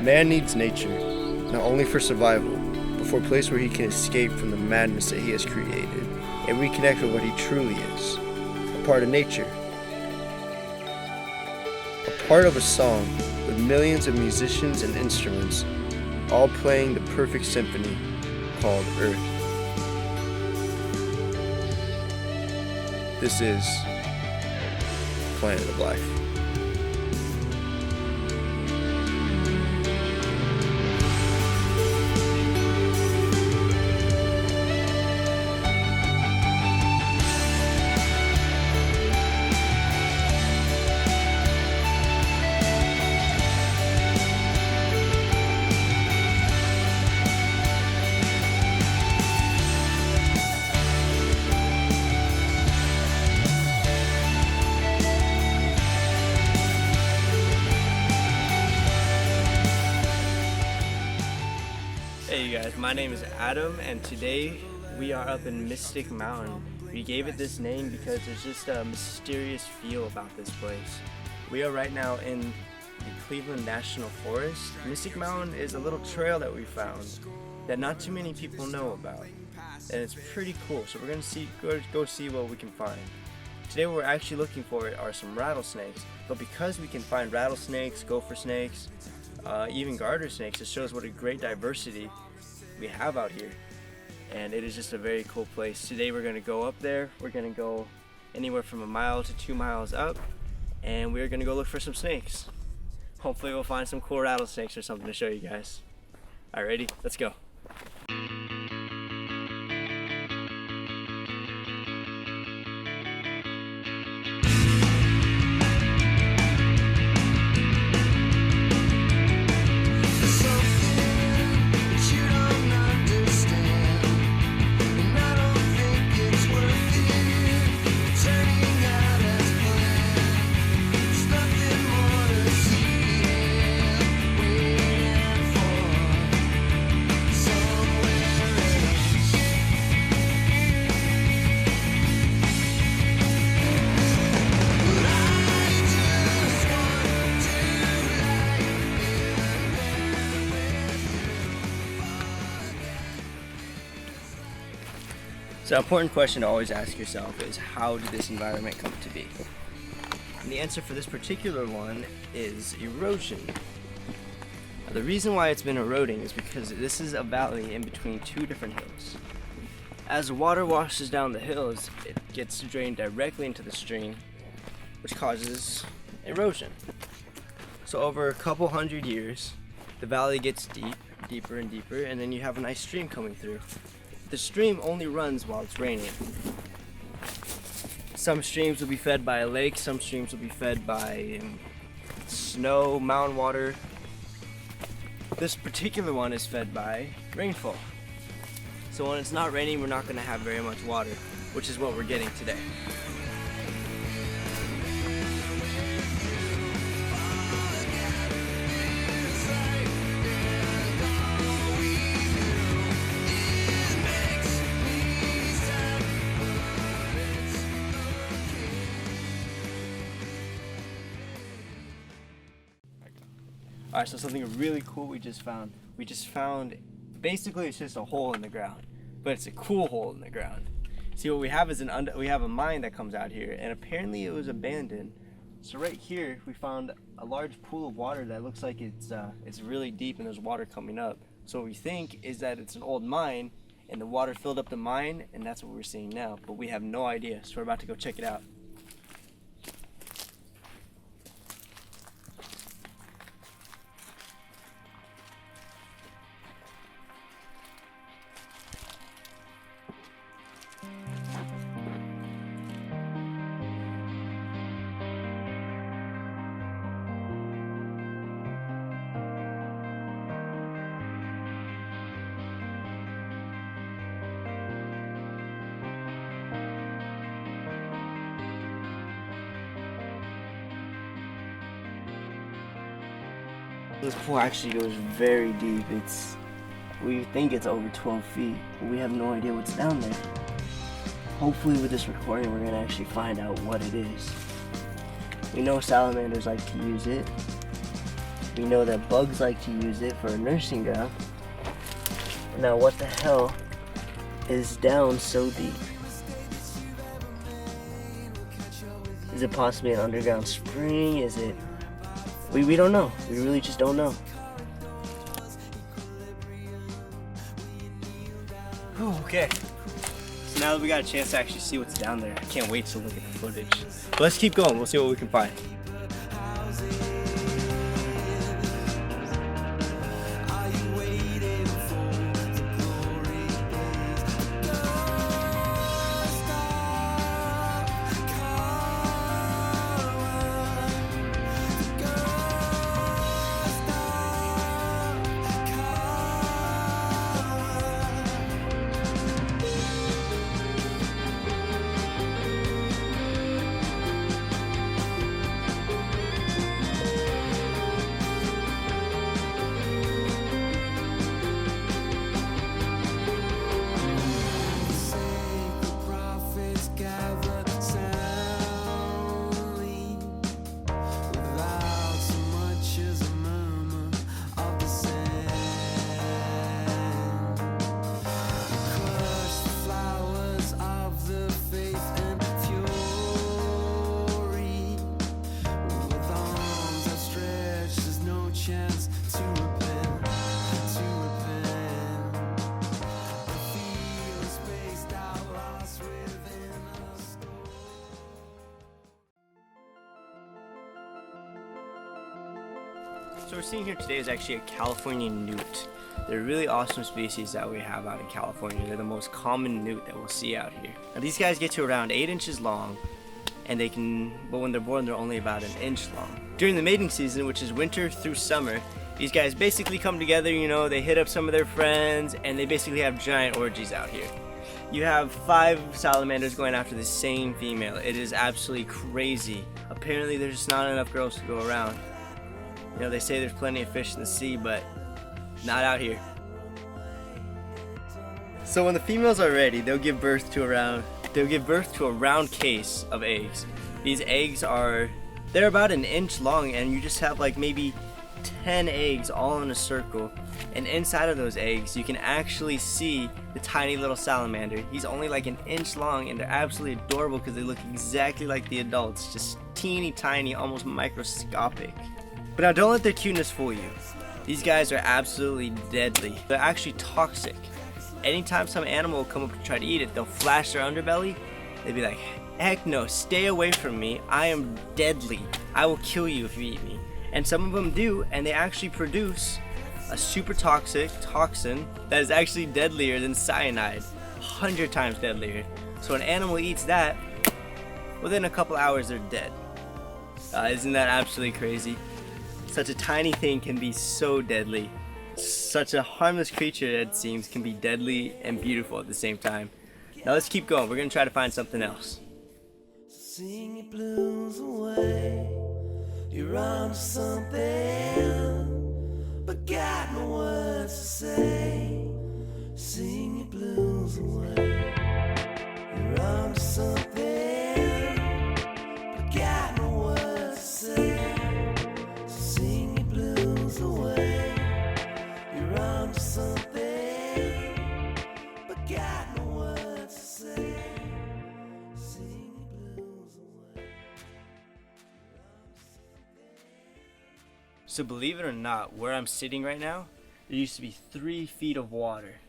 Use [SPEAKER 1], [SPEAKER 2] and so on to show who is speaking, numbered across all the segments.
[SPEAKER 1] Man needs nature, not only for survival, but for a place where he can escape from the madness that he has created and reconnect with what he truly is, a part of nature. A part of a song with millions of musicians and instruments, all playing the perfect symphony called Earth. This is Planet of Life.
[SPEAKER 2] Hey you guys, my name is Adam and today we are up in Mystic Mountain. We gave it this name because there's just a mysterious feel about this place. We are right now in the Cleveland National Forest. Mystic Mountain is a little trail that we found that not too many people know about, and it's pretty cool. So we're gonna go see what we can find. Today what we're actually looking for are some rattlesnakes, but because we can find rattlesnakes, gopher snakes, even garter snakes, it shows what a great diversity we have out here, and it is just a very cool place. Today we're going to go up there. We're going to go anywhere from 1 mile to 2 miles up, and we're going to go look for some snakes. Hopefully we'll find some cool rattlesnakes or something to show you guys. Alright, ready? Let's go. So an important question to always ask yourself is, how did this environment come to be? And the answer for this particular one is erosion. Now, the reason why it's been eroding is because this is a valley in between two different hills. As the water washes down the hills, it gets drained directly into the stream, which causes erosion. So over a couple hundred years, the valley gets deeper and deeper, and then you have a nice stream coming through. The stream only runs while it's raining. Some streams will be fed by a lake, some streams will be fed by snow, mountain water. This particular one is fed by rainfall. So when it's not raining, we're not going to have very much water, which is what we're getting today. Alright, so something really cool we just found. Basically it's just a hole in the ground, but it's a cool hole in the ground. See, what we have is we have a mine that comes out here, and apparently it was abandoned. So right here we found a large pool of water that looks like it's really deep and there's water coming up. So what we think is that it's an old mine and the water filled up the mine, and that's what we're seeing now, but we have no idea. So we're about to go check it out. This pool actually goes very deep. We think it's over 12 feet, but we have no idea what's down there. Hopefully with this recording we're gonna actually find out what it is. We know salamanders like to use it, We know that bugs like to use it for a nursing ground. Now what the hell is down so deep? Is it possibly an underground spring? Is it... We don't know. We really just don't know. Whew, okay. So now that we got a chance to actually see what's down there, I can't wait to look at the footage. But let's keep going. We'll see what we can find. So what we're seeing here today is actually a California newt. They're a really awesome species that we have out in California. They're the most common newt that we'll see out here. Now these guys get to around 8 inches long, and but when they're born they're only about an inch long. During the mating season, which is winter through summer, these guys basically come together, you know, they hit up some of their friends, and they basically have giant orgies out here. You have 5 salamanders going after the same female. It is absolutely crazy. Apparently there's just not enough girls to go around. You know, they say there's plenty of fish in the sea, but not out here. So when the females are ready, they'll give birth to a round case of eggs. These eggs they're about an inch long, and you just have like maybe 10 eggs all in a circle. And inside of those eggs, you can actually see the tiny little salamander. He's only like an inch long, and they're absolutely adorable because they look exactly like the adults, just teeny tiny, almost microscopic. But now don't let their cuteness fool you. These guys are absolutely deadly. They're actually toxic. Anytime some animal will come up to try to eat it, they'll flash their underbelly. They'd be like, heck no, stay away from me. I am deadly. I will kill you if you eat me. And some of them do, and they actually produce a super toxic toxin that is actually deadlier than cyanide. 100 times deadlier. So an animal eats that, within a couple hours they're dead. Isn't that absolutely crazy? Such a tiny thing can be so deadly. Such a harmless creature, it seems, can be deadly and beautiful at the same time. Now let's keep going. We're gonna try to find something else.
[SPEAKER 3] Sing your blues away. You're on to something, but got no words to say. Sing your blues away. You're on to something, but got no words to say. Away. You're on to something, but got no words to say. Sing your blues away.
[SPEAKER 2] So believe it or not, where I'm sitting right now, there used to be 3 feet of water.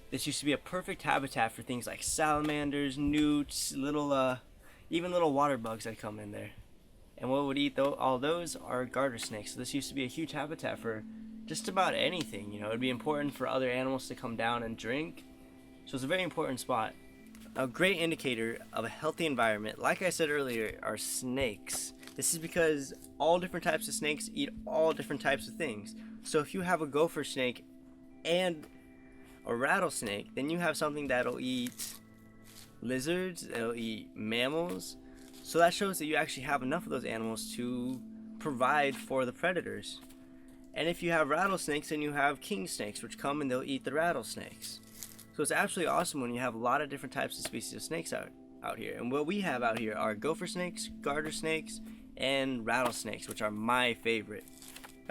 [SPEAKER 2] This used to be a perfect habitat for things like salamanders, newts, even little water bugs that come in there. And what would eat all those are garter snakes. So this used to be a huge habitat for just about anything. You know, it'd be important for other animals to come down and drink. So it's a very important spot. A great indicator of a healthy environment, like I said earlier, are snakes. This is because all different types of snakes eat all different types of things. So if you have a gopher snake and a rattlesnake, then you have something that'll eat lizards, it'll eat mammals. So that shows that you actually have enough of those animals to provide for the predators. And if you have rattlesnakes, then you have king snakes, which come and they'll eat the rattlesnakes. So it's absolutely awesome when you have a lot of different types of species of snakes out here. And what we have out here are gopher snakes, garter snakes, and rattlesnakes, which are my favorite.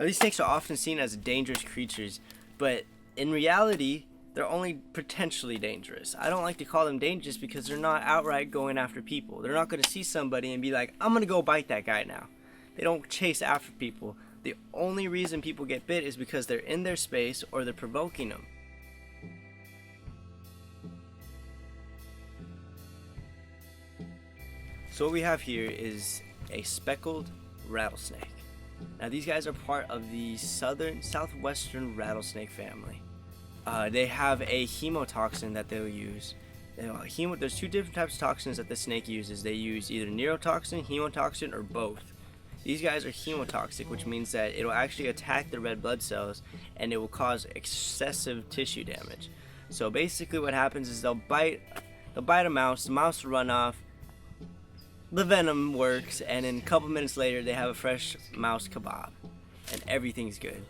[SPEAKER 2] Now, these snakes are often seen as dangerous creatures, but in reality, they're only potentially dangerous. I don't like to call them dangerous because they're not outright going after people. They're not going to see somebody and be like, I'm going to go bite that guy now. They don't chase after people. The only reason people get bit is because they're in their space or they're provoking them. So what we have here is a speckled rattlesnake. Now these guys are part of the southwestern rattlesnake family. They have a hemotoxin that they'll use. There's two different types of toxins that the snake uses. They use either neurotoxin, hemotoxin, or both. These guys are hemotoxic, which means that it'll actually attack the red blood cells and it will cause excessive tissue damage. So basically what happens is they'll bite a mouse, the mouse will run off, the venom works, and then a couple minutes later they have a fresh mouse kebab and everything's good.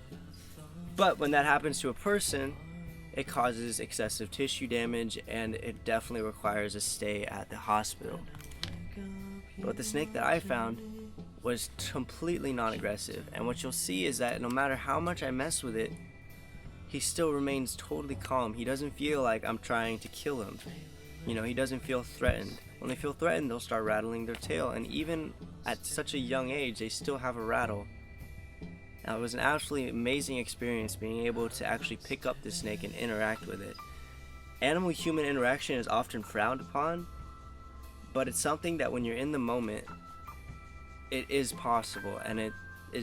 [SPEAKER 2] But when that happens to a person, it causes excessive tissue damage and it definitely requires a stay at the hospital. But the snake that I found was completely non-aggressive, and what you'll see is that no matter how much I mess with it, he still remains totally calm. He doesn't feel like I'm trying to kill him. You know, he doesn't feel threatened. When they feel threatened, they'll start rattling their tail, and even at such a young age, they still have a rattle. Now, it was an absolutely amazing experience being able to actually pick up this snake and interact with it. Animal-human interaction is often frowned upon, but it's something that when you're in the moment, it is possible, and it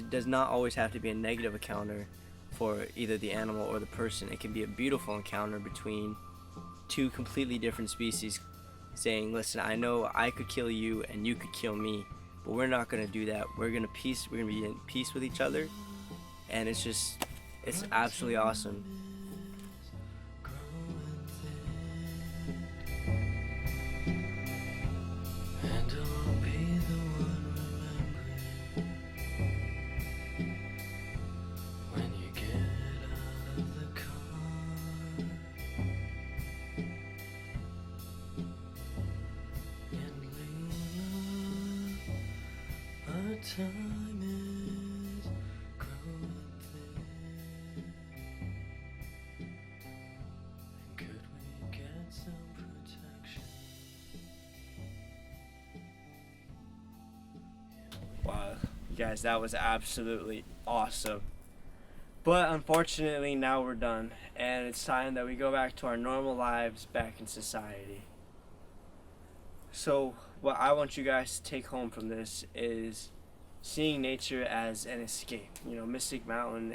[SPEAKER 2] does not always have to be a negative encounter for either the animal or the person. It can be a beautiful encounter between two completely different species saying, listen, I know I could kill you and you could kill me, but we're not going to do that. We're going to be in peace with each other, and it's absolutely awesome.
[SPEAKER 3] Time is growing thin. And could we get some protection?
[SPEAKER 2] Wow, you guys, that was absolutely awesome. But unfortunately, now we're done, and it's time that we go back to our normal lives back in society. So what I want you guys to take home from this is seeing nature as an escape. You know, Mystic Mountain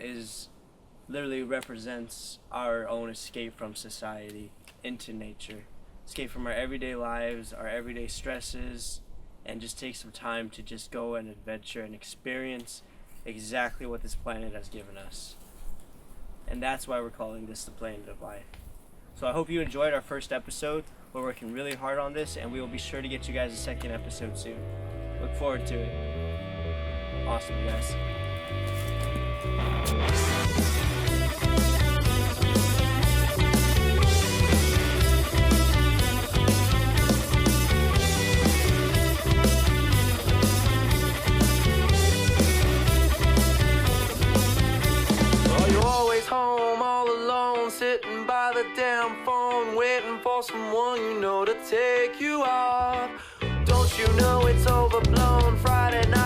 [SPEAKER 2] literally represents our own escape from society into nature. Escape from our everyday lives, our everyday stresses, and just take some time to just go and adventure and experience exactly what this planet has given us. And that's why we're calling this the Planet of Life. So I hope you enjoyed our first episode. We're working really hard on this, and we will be sure to get you guys a second episode soon. Look forward to it. Awesome, guys.
[SPEAKER 3] Well, you're always home all alone, sitting by the damn phone, waiting for someone you know to take you off. Don't you know it's overblown? Friday night